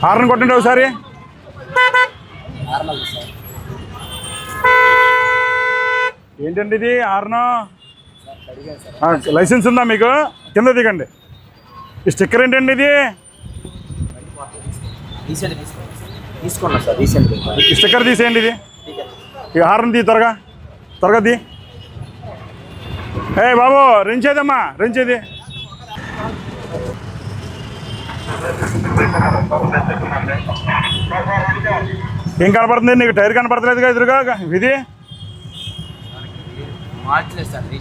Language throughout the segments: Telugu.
హార్న్ కొట్టండి ఒకసారి. ఏంటండి ఇది హార్న్? లైసెన్స్ ఉందా మీకు? కింద దిగండి. ఈ స్టిక్కర్ ఏంటండి ఇది? ఈ స్టిక్కర్ తీసేయండి. ఇది ఈ హార్న్ తీ, త్వరగా త్వరగా తీ. ఏ బాబు రెంచేదమ్మా, రెంచేది. ఏం కనపడుతుంది నీకు? టైర్ కనపడతలేదు కదా ఎదురుగా. ఇది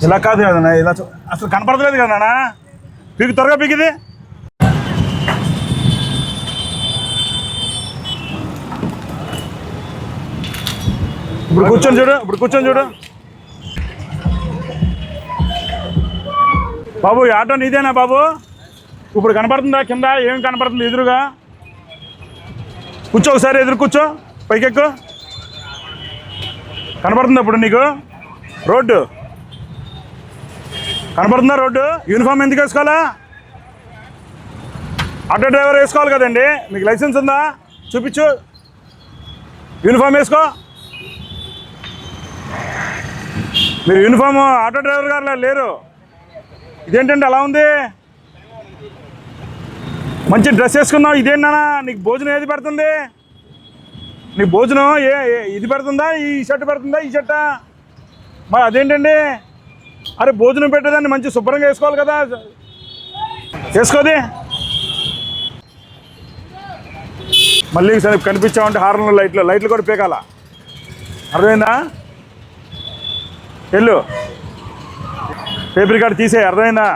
ఇలా కాదు కదన్నా, ఇలా అసలు కనపడతలేదు కదా నాన్న. పీకు, త్వరగా పీకిది. ఇప్పుడు కూర్చొని చూడు, ఇప్పుడు కూర్చొని చూడు. బాబు ఈ ఆటో నీదేనా బాబు? ఇప్పుడు కనపడుతుందా కింద? ఏం కనపడుతుంది ఎదురుగా? కూర్చో ఒకసారి, ఎదురు కూర్చో, పైకెక్కు. కనపడుతుందా ఇప్పుడు నీకు రోడ్డు? కనపడుతుందా రోడ్డు? యూనిఫామ్ ఎందుకు వేసుకోవాలా? ఆటో డ్రైవర్ వేసుకోవాలి కదండి. మీకు లైసెన్స్ ఉందా? చూపించు. యూనిఫామ్ వేసుకో. మీరు యూనిఫామ్ ఆటో డ్రైవర్ గారు లేరు. ఇదేంటండి అలా ఉంది? మంచి డ్రెస్ వేసుకున్నావు. ఇదేంటన్నా నీకు భోజనం ఏది పెడుతుంది? నీకు భోజనం ఇది పెడుతుందా? ఈ షర్ట్ పెడుతుందా? ఈ షర్టా? మరి అదేంటండి? అరే భోజనం పెట్టేదాన్ని మంచి శుభ్రంగా వేసుకోవాలి కదా. వేసుకోది. మళ్ళీ సరే కనిపించామంటే హార్న్ లైట్లు కూడా పీకాల. అర్థమైందా? వెళ్ళు, పేపర్ కార్డు తీసేయి. అర్థమైందా?